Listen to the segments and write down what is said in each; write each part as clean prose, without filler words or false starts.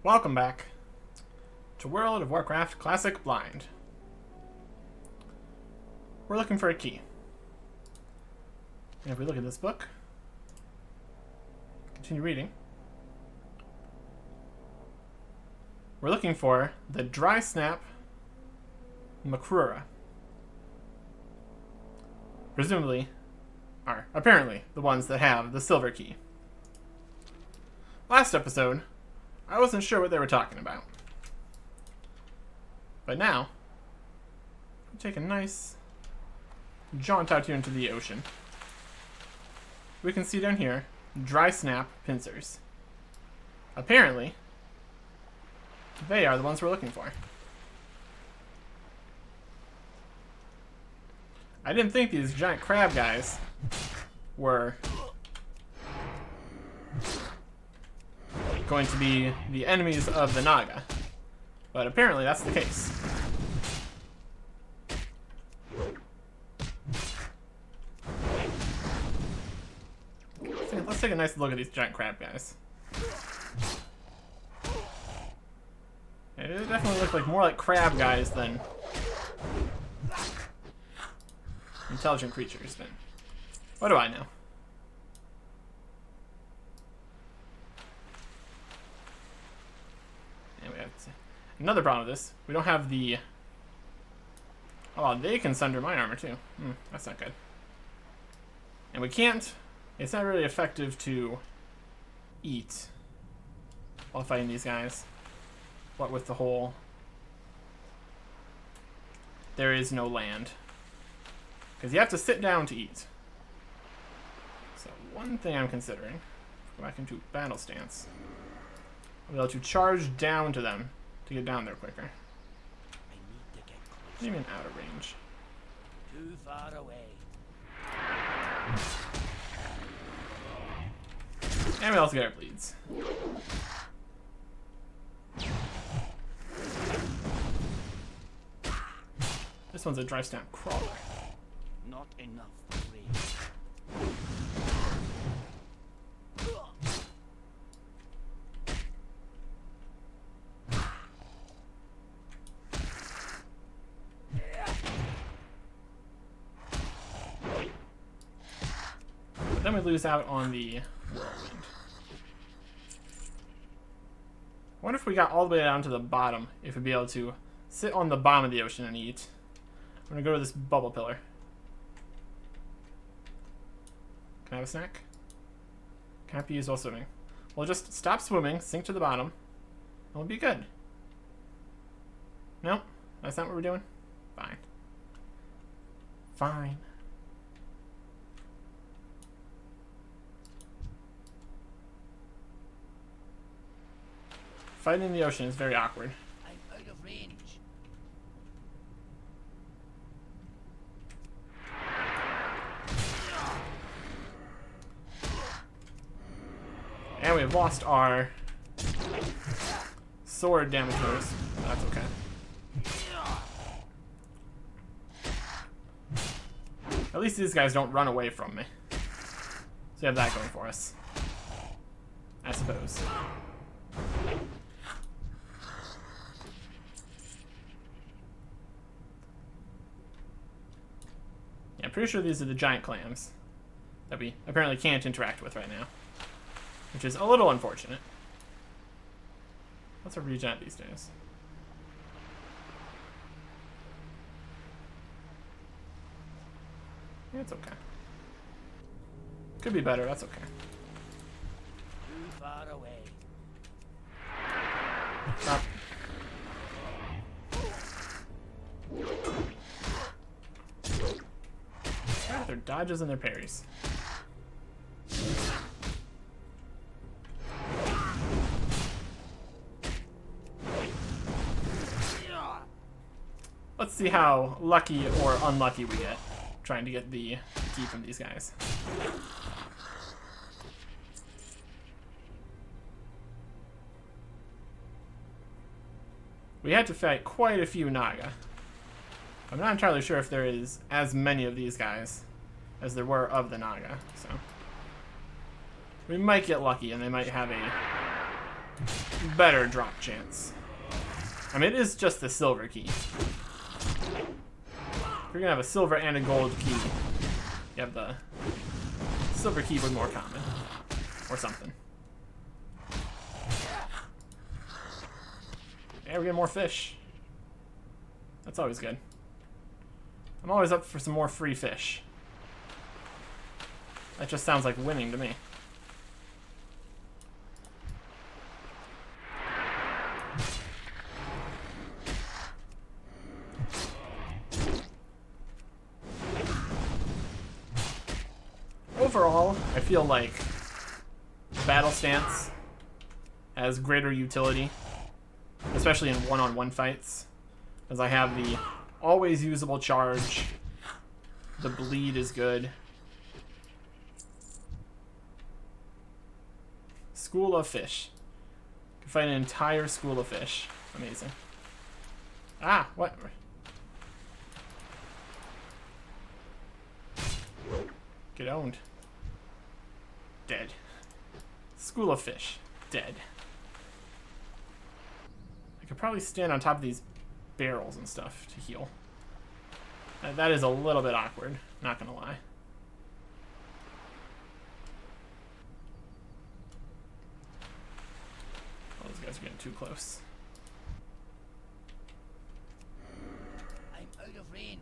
Welcome back to World of Warcraft Classic Blind. We're looking for a key. And if we look at this book, continue reading, we're looking for the Dry Snap Makrura. Presumably, are apparently the ones that have the silver key. Last episode, I wasn't sure what they were talking about. But now, we take a nice jaunt out here into the ocean. We can see down here, Dry Snap pincers. Apparently, they are the ones we're looking for. I didn't think these giant crab guys were going to be the enemies of the Naga, but apparently that's the case. Let's take a nice look at these giant crab guys. They definitely look like more like crab guys than intelligent creatures, but what do I know? Another problem with this, we don't have the... Oh, they can sunder my armor too. That's not good. And we can't... It's not really effective to eat while fighting these guys. What with the whole... There is no land. Because you have to sit down to eat. So one thing I'm considering, go back into battle stance, I'll be able to charge down to them to get down there quicker. I need to get closer. Even out of range. Too far away. And we also get our bleeds. This one's a dry snap crawler. Not enough range. Then we lose out on the whirlwind. I wonder if we got all the way down to the bottom, if we'd be able to sit on the bottom of the ocean and eat. I'm gonna go to this bubble pillar. Can I have a snack? Can't be used while swimming. We'll just stop swimming, sink to the bottom, and we'll be good. Nope, that's not what we're doing? Fine. Fine. Fighting in the ocean is very awkward. I'm out of range. And we've lost our sword damagers. That's okay. At least these guys don't run away from me. So we have that going for us, I suppose. Yeah, I'm pretty sure these are the giant clams that we apparently can't interact with right now, which is a little unfortunate. What's our regen at these days? Yeah, it's okay. Could be better, that's okay. Too far away. Stop. Their dodges and their parries. Let's see how lucky or unlucky we get trying to get the key from these guys. We had to fight quite a few Naga. I'm not entirely sure if there is as many of these guys as there were of the Naga, so we might get lucky and they might have a better drop chance. I mean, it is just the silver key. If you're gonna have a silver and a gold key, you have the silver key was more common. Or something. Yeah, we get more fish. That's always good. I'm always up for some more free fish. That just sounds like winning to me. Overall, I feel like Battle Stance has greater utility, especially in one-on-one fights, as I have the always usable charge. The bleed is good. School of fish. Can fight an entire school of fish. Amazing. Ah, what? Get owned. Dead. School of fish. Dead. I could probably stand on top of these barrels and stuff to heal. That is a little bit awkward, not gonna lie. Oh, those guys are getting too close. I'm out of range.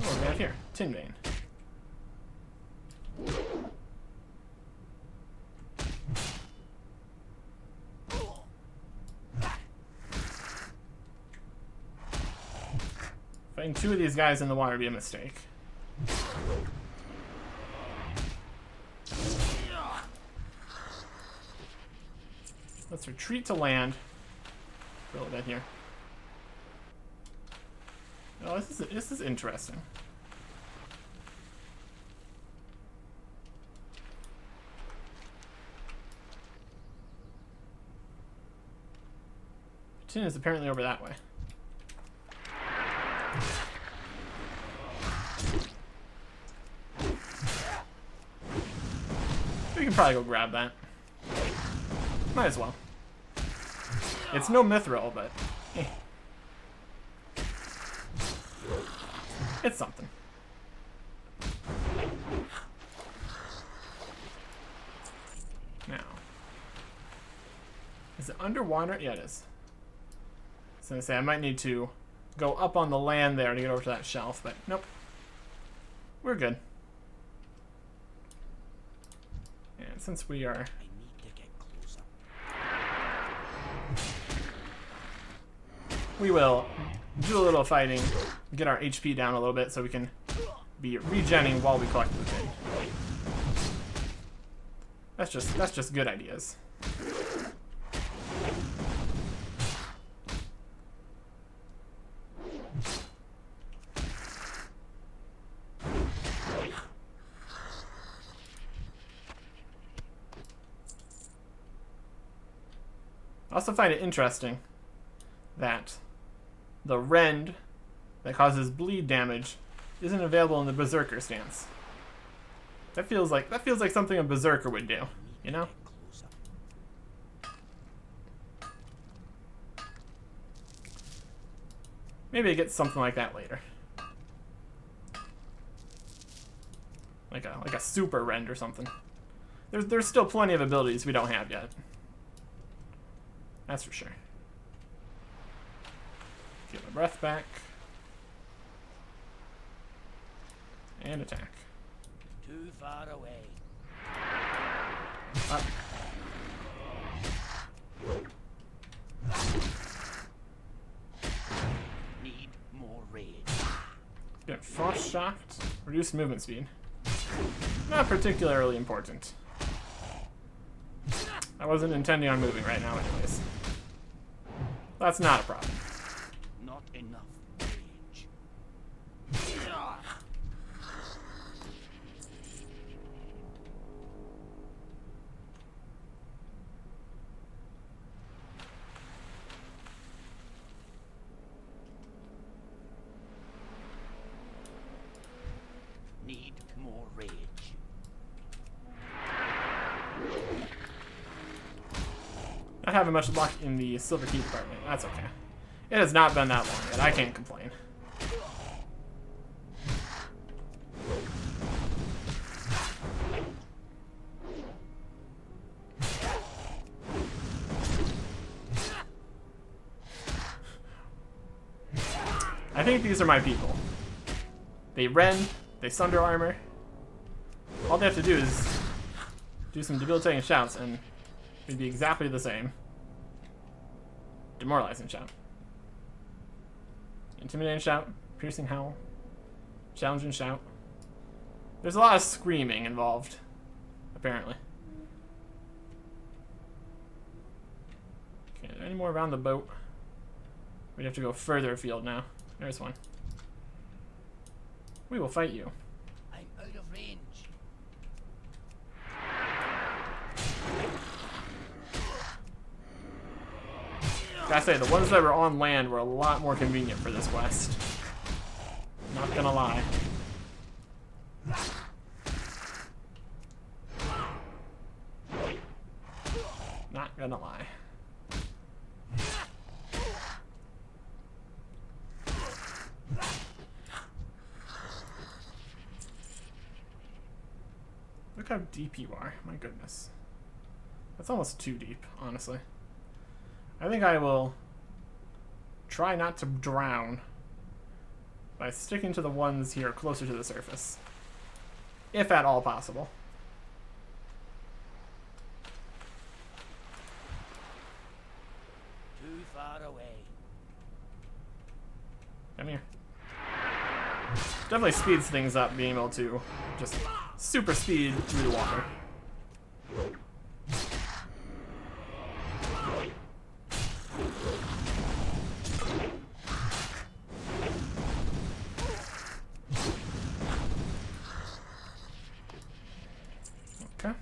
Oh, we have here, tin vein. Fighting two of these guys in the water would be a mistake. Let's retreat to land. For a little bit here. Oh, this is interesting. Tin is apparently over that way. We can probably go grab that. Might as well. It's no mithril, but eh. It's something. Now, is it underwater? Yeah, it is. So I say I might need to go up on the land there to get over to that shelf, but nope. We're good. And since we are... I need to get closer. We will do a little fighting, get our HP down a little bit so we can be regenning while we collect the thing. That's just good ideas. I also find it interesting that the rend that causes bleed damage isn't available in the Berserker stance. That feels like something a Berserker would do, you know? Maybe I get something like that later. Like a super rend or something. There's still plenty of abilities we don't have yet. That's for sure. Get my breath back. And attack. Too far away. Up. Need more rage. Get frost shocked. Reduce movement speed. Not particularly important. I wasn't intending on moving right now anyways. That's not a problem. Not enough rage. Not having much luck in the silver key department. That's okay. It has not been that long yet. I can't complain. I think these are my people. They rend, they sunder armor. All they have to do is do some debilitating shouts and it'd be exactly the same. Demoralizing shout. Intimidating shout. Piercing howl. Challenging shout. There's a lot of screaming involved, apparently. Okay, are there any more around the boat? We'd have to go further afield now. There's one. We will fight you. I'm out of range. Gotta say, the ones that were on land were a lot more convenient for this quest. Not gonna lie. Not gonna lie. Look how deep you are. My goodness. That's almost too deep, honestly. I think I will try not to drown by sticking to the ones here closer to the surface. If at all possible. Too far away. Come here. Definitely speeds things up being able to just super speed through the water. Okay.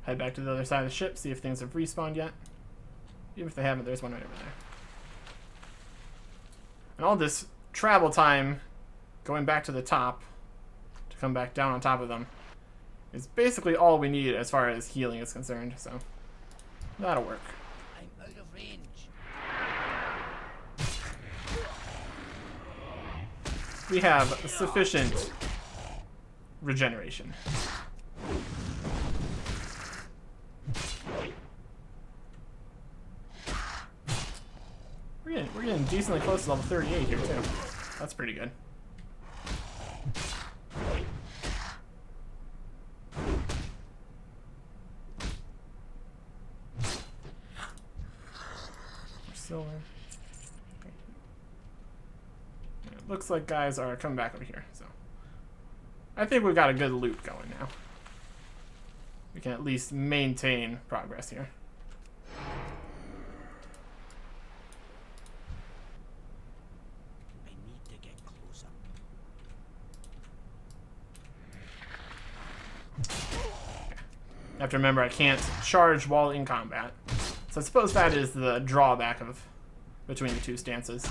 Head back to the other side of the ship, see if things have respawned yet. Even if they haven't, there's one right over there. And all this travel time going back to the top to come back down on top of them is basically all we need as far as healing is concerned, so that'll work. I'm out of range. We have sufficient regeneration. We're getting decently close to level 38 here too. That's pretty good. We're still there. It looks like guys are coming back over here, so I think we've got a good loop going now. We can at least maintain progress here. I need to get closer. You have to remember I can't charge while in combat. So I suppose that is the drawback of between the two stances.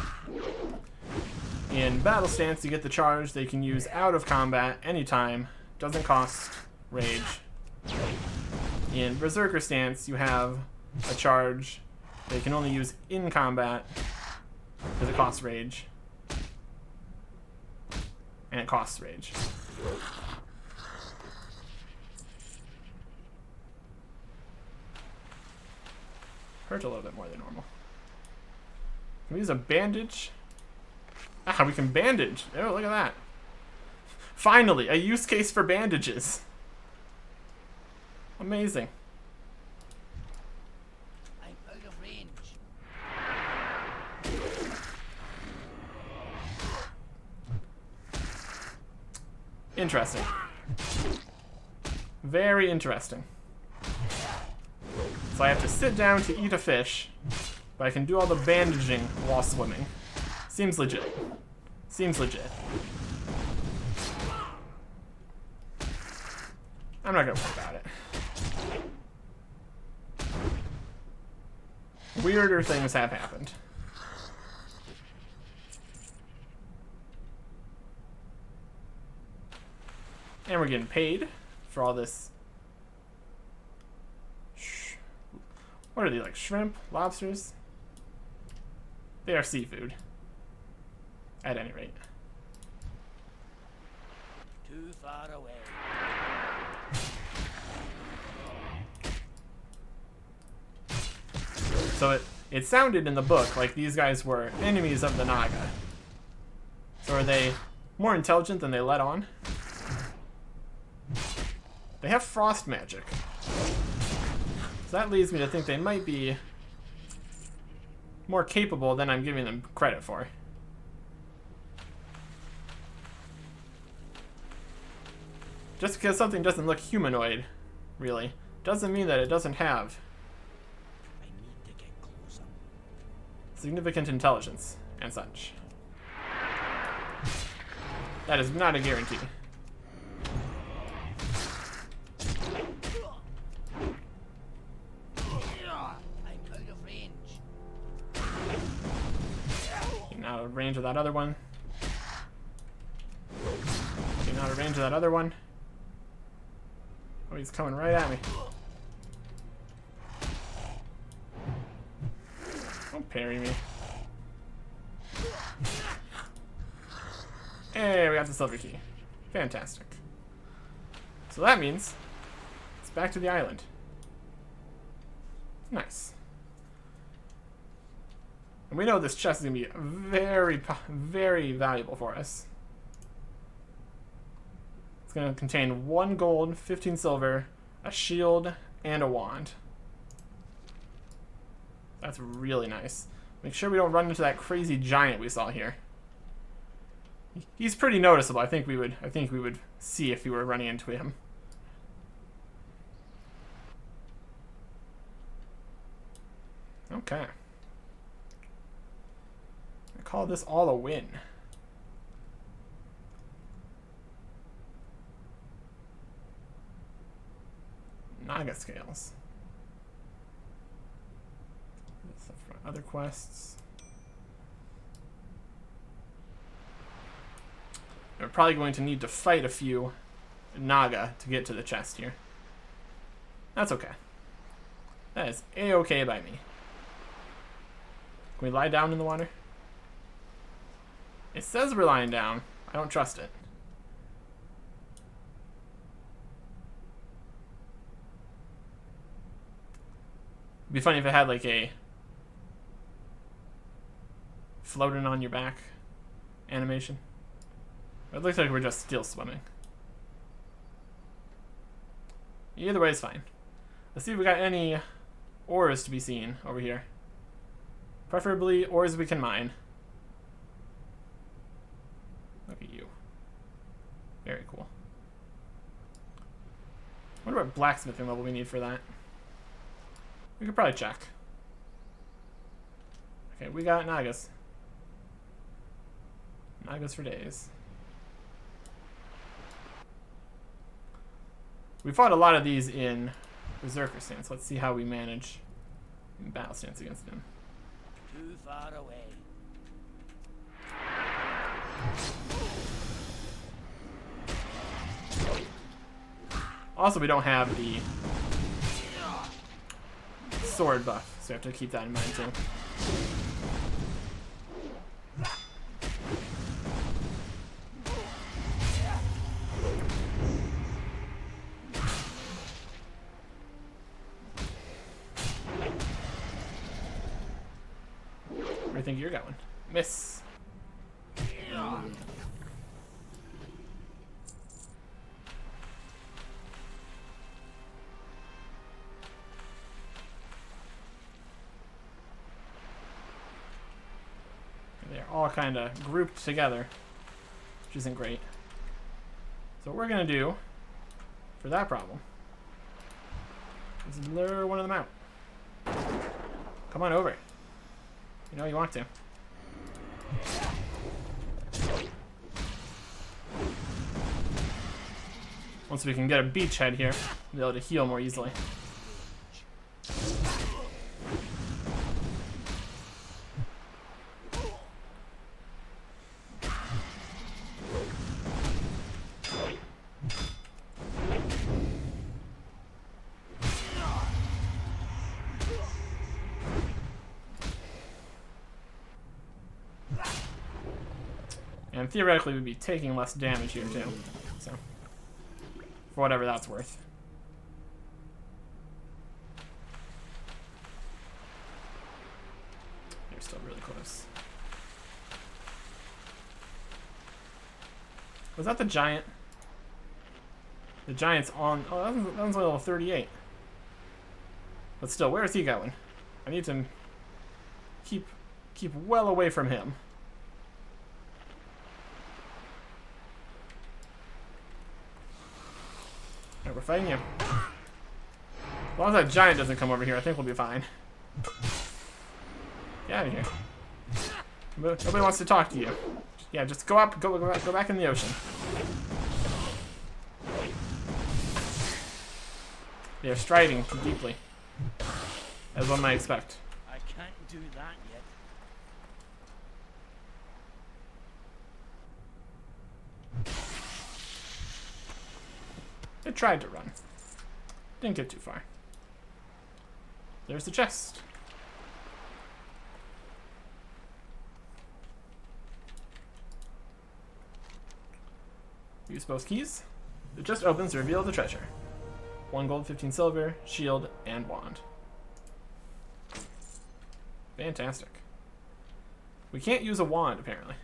In battle stance, you get the charge that you can use out of combat anytime. Doesn't cost rage. In berserker stance, you have a charge that you can only use in combat because it costs rage. And it costs rage. Hurt a little bit more than normal. Can we use a bandage? Ah, we can bandage. Oh, look at that. Finally, a use case for bandages. Amazing. I'm out of range. Interesting. Very interesting. So I have to sit down to eat a fish, but I can do all the bandaging while swimming. Seems legit. Seems legit. I'm not gonna worry about it. Weirder things have happened. And we're getting paid for all this What are they, like shrimp? Lobsters? They are seafood. At any rate. Too far away. So it sounded in the book like these guys were enemies of the Naga. So are they more intelligent than they let on? They have frost magic. So that leads me to think they might be more capable than I'm giving them credit for. Just because something doesn't look humanoid, really, doesn't mean that it doesn't have I need to get closer. significant intelligence and such. That is not a guarantee. I'm out of range. Getting out of range of that other one. Getting out of range of that other one. Oh, he's coming right at me. Don't parry me. Hey, we got the silver key. Fantastic. So that means it's back to the island. Nice. And we know this chest is going to be very, very valuable for us. It's going to contain 1 gold, 15 silver, a shield, and a wand. That's really nice. Make sure we don't run into that crazy giant we saw here. He's pretty noticeable. I think we would see if we were running into him. Okay. I call this all a win. Naga scales. Stuff for other quests. We're probably going to need to fight a few Naga to get to the chest here. That's okay. That is a-okay by me. Can we lie down in the water? It says we're lying down. I don't trust it. It'd be funny if it had like a floating on your back animation. It looks like we're just still swimming. Either way is fine. Let's see if we got any ores to be seen over here. Preferably ores we can mine. Look at you. Very cool. Wonder what blacksmithing level we need for that. We could probably check. Okay, we got Nagas. Nagas for days. We fought a lot of these in Berserker stance. Let's see how we manage in battle stance against them. Too far away. Also, we don't have the sword buff, so we have to keep that in mind too. Where do you think you're going? Miss. They're all kind of grouped together, which isn't great. So what we're going to do for that problem is lure one of them out. Come on over. You know you want to. Once we can get a beachhead here, we'll be able to heal more easily. And theoretically we'd be taking less damage here too. So, for whatever that's worth. You're still really close. Was that the giant? The giant's on... Oh, that one's level 38. But still, where is he going? I need to keep well away from him. Alright, we're fighting you. As long as that giant doesn't come over here, I think we'll be fine. Get out of here. Nobody wants to talk to you. Yeah, just go up, go back in the ocean. They are striding deeply, as one might expect. I can't do that yet. It tried to run. Didn't get too far. There's the chest. Use both keys. The chest opens to reveal the treasure. 1 gold, 15 silver, shield, and wand. Fantastic. We can't use a wand, apparently.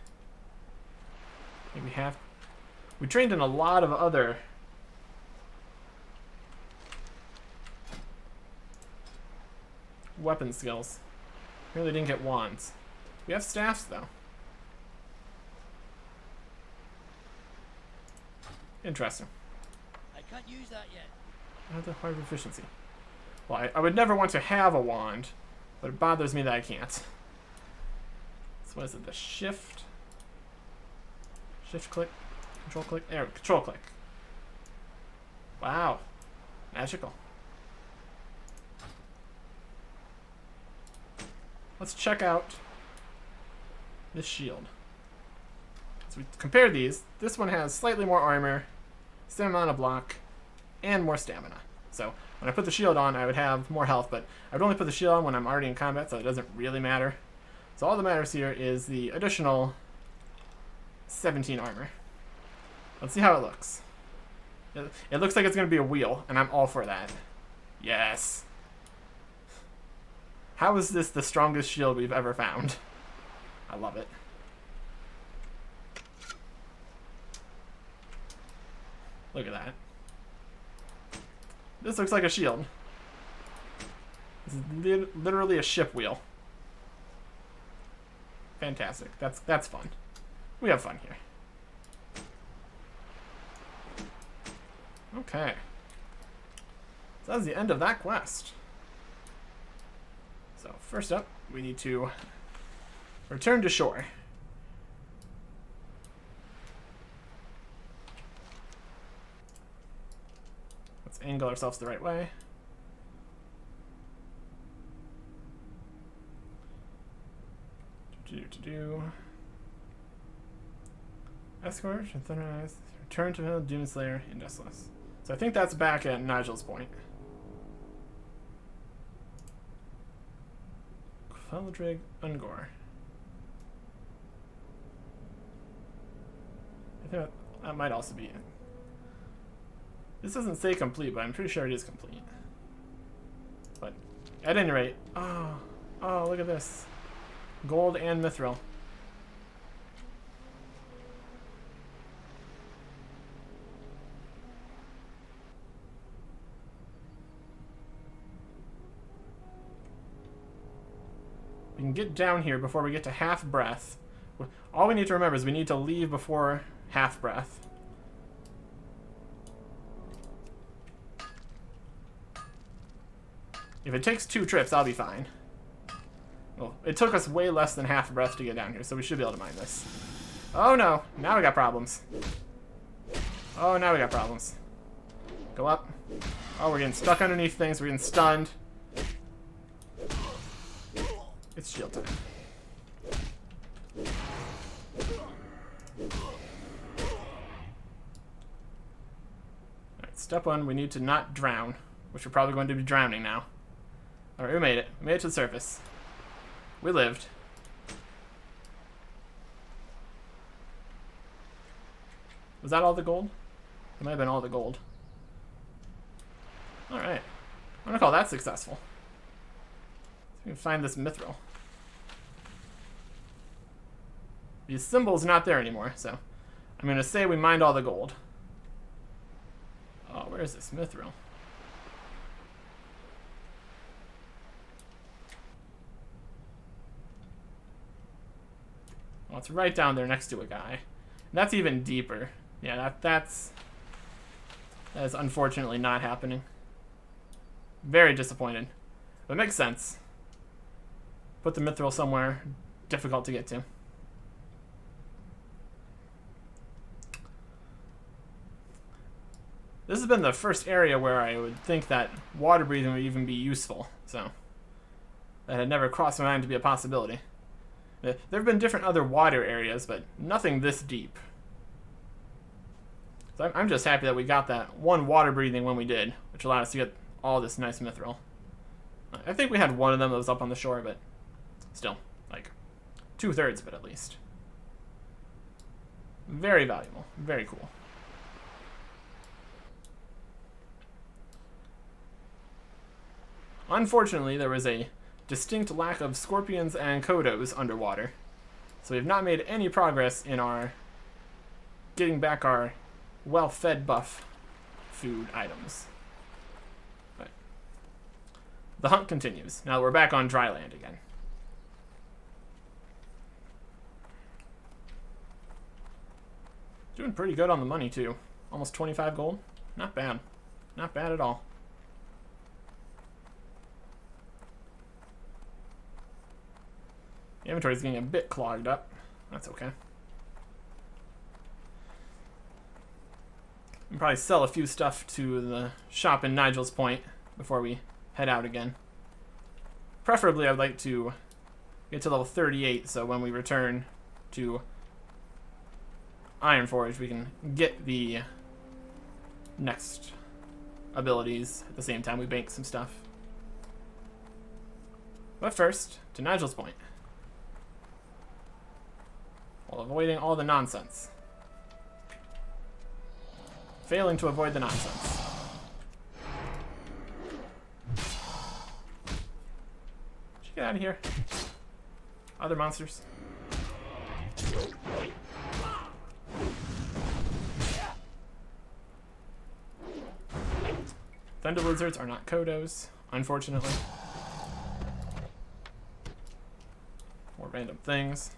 Maybe we have... We trained in a lot of other... weapon skills. Really didn't get wands. We have staffs, though. Interesting. I can't use that yet. I have the high proficiency. Well, I would never want to have a wand, but it bothers me that I can't. So what is it? The shift? Shift click? Control click? There, control click. Wow. Magical. Let's check out this shield. So we compare these. This one has slightly more armor, same amount of block, and more stamina. So when I put the shield on, I would have more health, but I would only put the shield on when I'm already in combat, so it doesn't really matter. So all that matters here is the additional 17 armor. Let's see how it looks. It looks like it's going to be a wheel, and I'm all for that. Yes. How is this the strongest shield we've ever found? I love it. Look at that. This looks like a shield. This is literally a ship wheel. Fantastic. That's fun. We have fun here. Okay. So that's the end of that quest. So first up, we need to return to shore. Let's angle ourselves the right way. Escort, Thunderize, return to Doomslayer, and Deathless. So I think that's back at Nigel's point. Feldrig, Ungor. I think that might also be it. This doesn't say complete, but I'm pretty sure it is complete. But at any rate, oh, look at this. Gold and mithril. We can get down here before we get to half breath. All we need to remember is we need to leave before half breath. If it takes 2 trips, I'll be fine. Well, it took us way less than half breath to get down here, so we should be able to mine this. Oh no, now we got problems. Oh, now we got problems. Go up. Oh, we're getting stuck underneath things, we're getting stunned. It's shield time. Alright, step 1, we need to not drown, which we're probably going to be drowning now. Alright, we made it. We made it to the surface. We lived. Was that all the gold? It might have been all the gold. Alright. I'm gonna call that successful. So we can find this mithril. The symbol's not there anymore, so I'm gonna say we mined all the gold. Oh, where is this mithril? Well, it's right down there next to a guy. And that's even deeper. Yeah, that is unfortunately not happening. Very disappointed. But it makes sense. Put the mithril somewhere difficult to get to. This has been the first area where I would think that water breathing would even be useful, so that had never crossed my mind to be a possibility. There have been different other water areas, but nothing this deep. So I'm just happy that we got that one water breathing when we did, which allowed us to get all this nice mithril. I think we had one of them that was up on the shore, but still, like 2/3 of it at least. Very valuable, very cool. Unfortunately, there was a distinct lack of scorpions and kodos underwater, so we have not made any progress in our getting back our well-fed buff food items. But the hunt continues, now that we're back on dry land again. Doing pretty good on the money, too. Almost 25 gold. Not bad. Not bad at all. The inventory's getting a bit clogged up. That's okay. We'll probably sell a few stuff to the shop in Nigel's Point before we head out again. Preferably, I'd like to get to level 38, so when we return to Ironforge, we can get the next abilities at the same time we bank some stuff. But first, to Nigel's Point. While avoiding all the nonsense. Failing to avoid the nonsense. Should you get out of here? Other monsters. Thunder lizards are not kodos, unfortunately. More random things.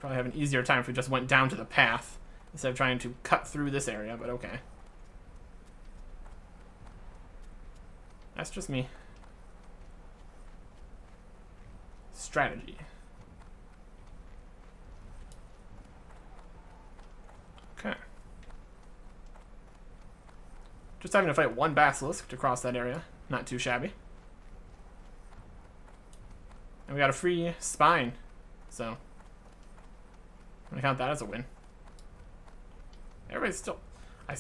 Probably have an easier time if we just went down to the path instead of trying to cut through this area, but okay. That's just me. Strategy. Okay. Just having to fight one basilisk to cross that area. Not too shabby. And we got a free spine, so I'm gonna count that as a win. Everybody's still... what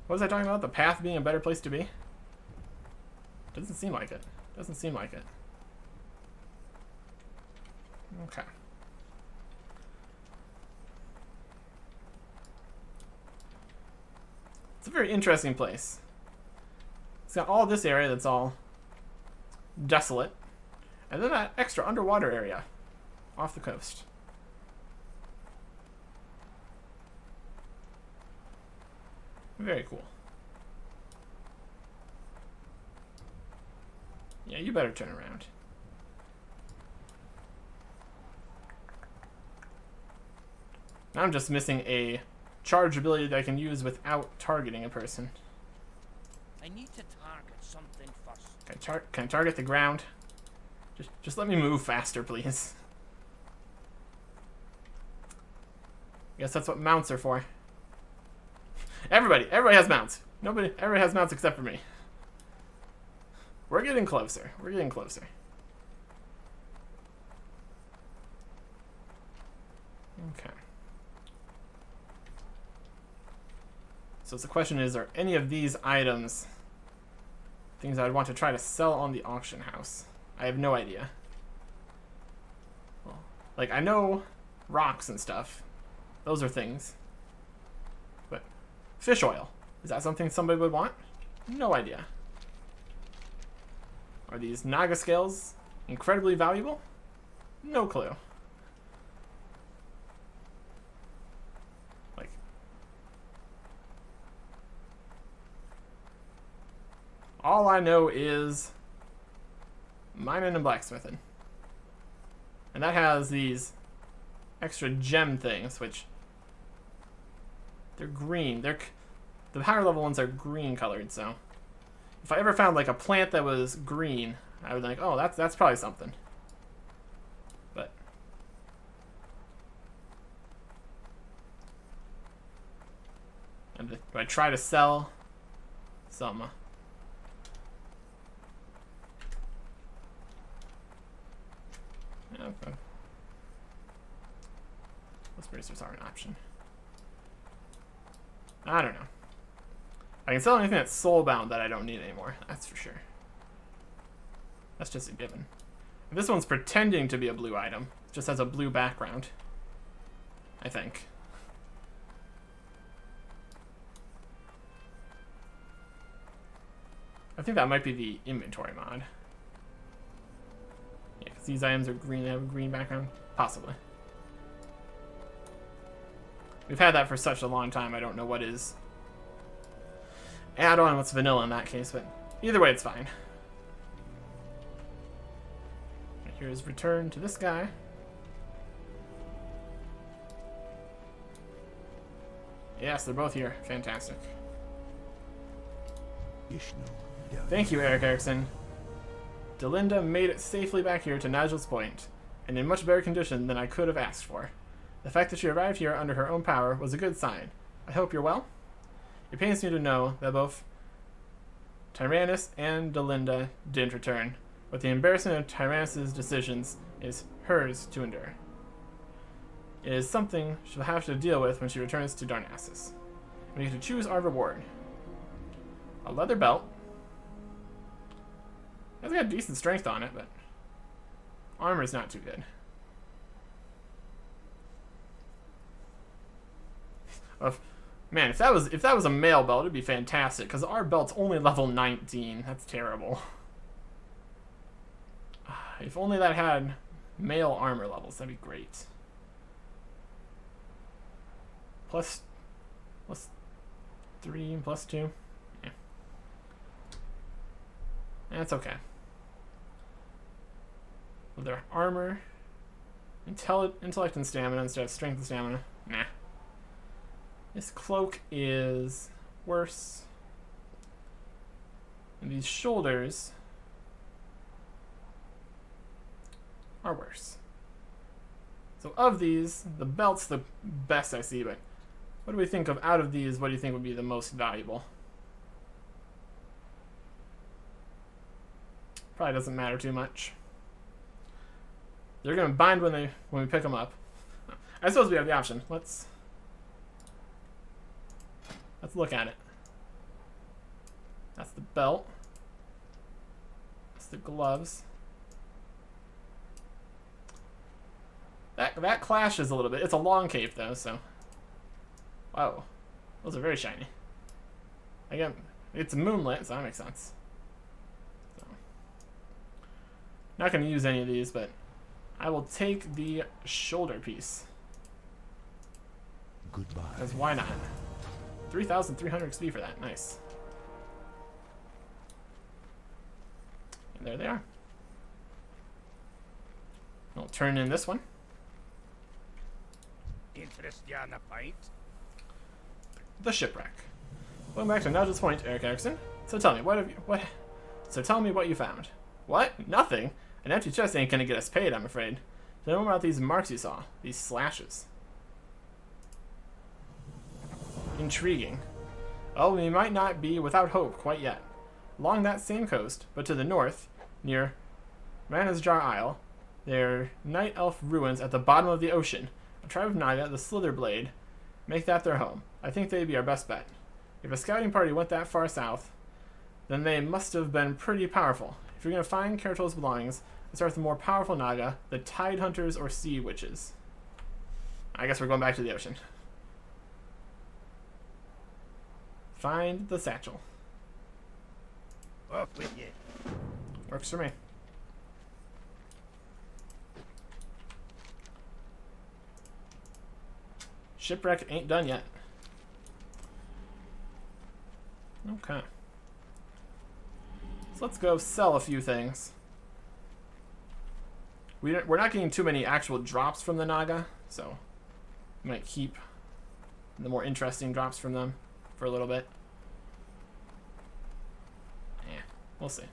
was I talking about? The path being a better place to be? Doesn't seem like it. Doesn't seem like it. Okay. It's a very interesting place. It's got all this area that's all desolate, and then that extra underwater area off the coast. Very cool. Yeah, you better turn around. Now I'm just missing a charge ability that I can use without targeting a person. I need to target something first. Can I target the ground? Just let me move faster, please. Guess that's what mounts are for. Everybody has mounts. Everybody has mounts except for me. We're getting closer. We're getting closer. Okay. So the question is, are any of these items things I would want to try to sell on the auction house. I have no idea. Well, like, I know rocks and stuff. Those are things. But fish oil. Is that something somebody would want? No idea. Are these Naga scales incredibly valuable? No clue. Like, all I know is mining and blacksmithing. And that has these extra gem things, which they're green. The higher level ones are green colored, so if I ever found like a plant that was green, I would think, oh, that's probably something. But and do I try to sell some? Okay. Those bracers are an option. I don't know. I can sell anything that's soul-bound that I don't need anymore. That's for sure. That's just a given. This one's pretending to be a blue item. It just has a blue background. I think. I think that might be the inventory mod. Yeah, because these items are green. They have a green background. Possibly. We've had that for such a long time. I don't know what is add-on, what's vanilla in that case, but either way, it's fine. Here's return to this guy. Yes, they're both here. Fantastic. Thank you, Eric Erickson. Delinda made it safely back here to Nigel's Point, and in much better condition than I could have asked for. The fact that she arrived here under her own power was a good sign. I hope you're well. It pains me to know that both Tyrannus and Delinda didn't return, but the embarrassment of Tyrannus' decisions is hers to endure. It is something she'll have to deal with when she returns to Darnassus. We get to choose our reward. A leather belt. It's got decent strength on it, but armor's not too good. Man, if that was a male belt, it'd be fantastic, because our belt's only level 19. That's terrible. If only that had male armor levels, that'd be great. Plus 3 and plus 2. Yeah. That's okay. Well, their armor, intellect and stamina instead of strength and stamina. Nah. This cloak is worse. And these shoulders are worse. So of these, the belt's the best I see, but what do we think of out of these? What do you think would be the most valuable? Probably doesn't matter too much. They're gonna bind when we pick them up. I suppose we have the option. Let's look at it. That's the belt. That's the gloves. That clashes a little bit. It's a long cape though, so. Wow. Those are very shiny. Again, it's moonlit, so that makes sense. So. Not gonna use any of these, but I will take the shoulder piece. Goodbye. Because why not? 3,300 XP for that. Nice. And there they are. I'll turn in this one. Interest you on the fight? The shipwreck. Going back to Nigel's Point, Eric Erickson. So tell me, tell me what you found. What? Nothing? An empty chest ain't gonna get us paid, I'm afraid. Tell me about these marks you saw. These slashes. Intriguing. Oh, we might not be without hope quite yet. Along that same coast, but to the north, near Ranasjar Isle, there are night elf ruins at the bottom of the ocean. A tribe of Naga, the Slitherblade, make that their home. I think they'd be our best bet. If a scouting party went that far south, then they must have been pretty powerful. If you're going to find Karatol's belongings, start with the more powerful Naga, the Tide Hunters or Sea Witches. I guess we're going back to the ocean. Find the satchel. Up with you. Works for me. Shipwreck ain't done yet. Okay. So let's go sell a few things. We're not getting too many actual drops from the Naga, so we might keep the more interesting drops from them for a little bit. Yeah, we'll see.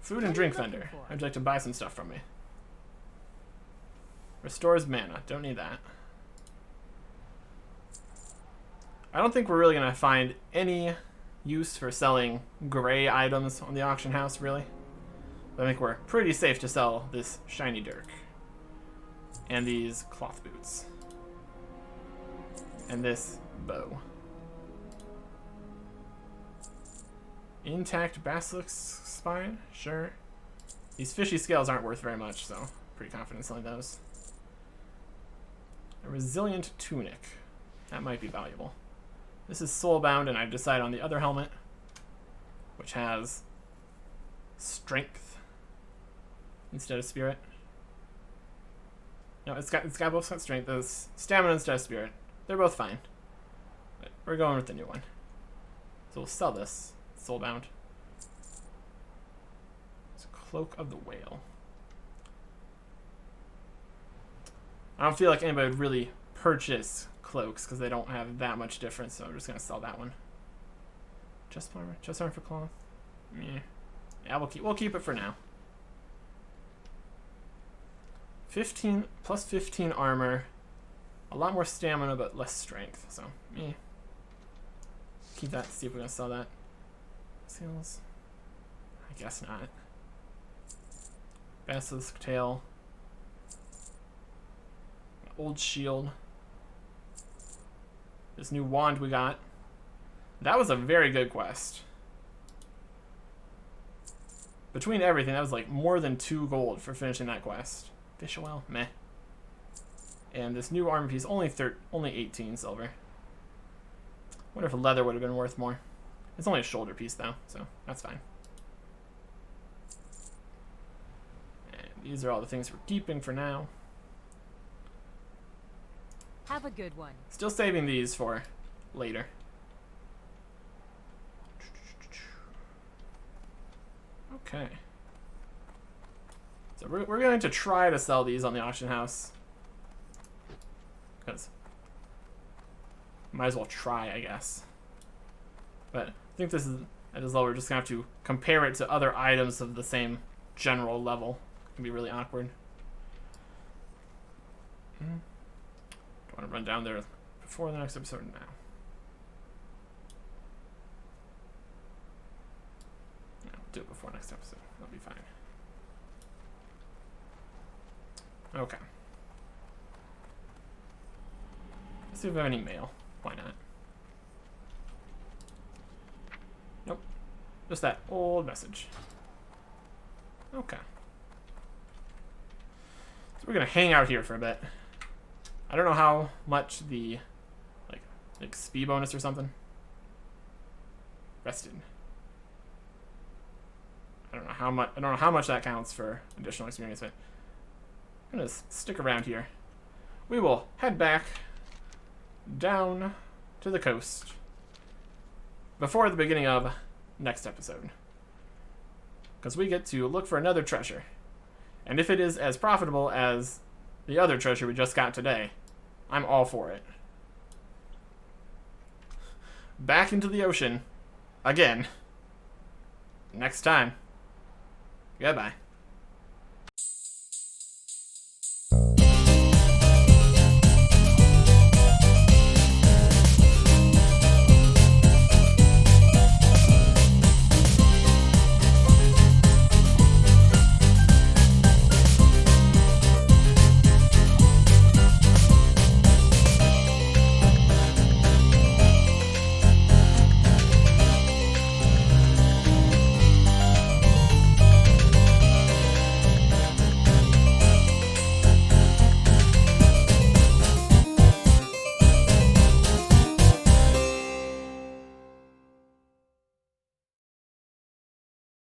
Food and drink vendor. I'd like to buy some stuff from me. Restores mana. Don't need that. I don't think we're really going to find any use for selling gray items on the auction house, really. But I think we're pretty safe to sell this shiny dirk. And these cloth boots. And this bow. Intact basilisk spine? Sure. These fishy scales aren't worth very much, so pretty confident selling those. A resilient tunic. That might be valuable. This is soulbound, and I've decided on the other helmet, which has strength instead of spirit. No, it's got both strength. There's stamina instead of spirit. They're both fine. But we're going with the new one. So we'll sell this. Soulbound. It's a Cloak of the Whale. I don't feel like anybody would really purchase cloaks because they don't have that much difference, so I'm just gonna sell that one. Chest armor for cloth. Yeah, we'll keep it for now. 15 plus 15 armor, a lot more stamina but less strength. So keep that. See if we're gonna sell that. Seals. I guess not. Basilisk tail. Old shield. This new wand we got. That was a very good quest. Between everything, that was like more than 2 gold for finishing that quest. Fish oil, meh. And this new armor piece, only 18 silver. Wonder if leather would have been worth more. It's only a shoulder piece though, so that's fine. And these are all the things we're keeping for now. Have a good one. Still saving these for later. Okay. So we're going to try to sell these on the auction house. Because might as well try, I guess. But I think this is at this level we're just going to have to compare it to other items of the same general level. It can be really awkward. I want to run down there before the next episode now. No, do it before next episode. That'll be fine. Okay. Let's see if we have any mail. Why not? Nope. Just that old message. Okay. So we're gonna hang out here for a bit. I don't know how much the like speed bonus or something. Rested. I don't know how much that counts for additional experience, but I'm gonna stick around here. We will head back down to the coast before the beginning of next episode, because we get to look for another treasure, and if it is as profitable as the other treasure we just got today, I'm all for it. Back into the ocean again next time. Goodbye.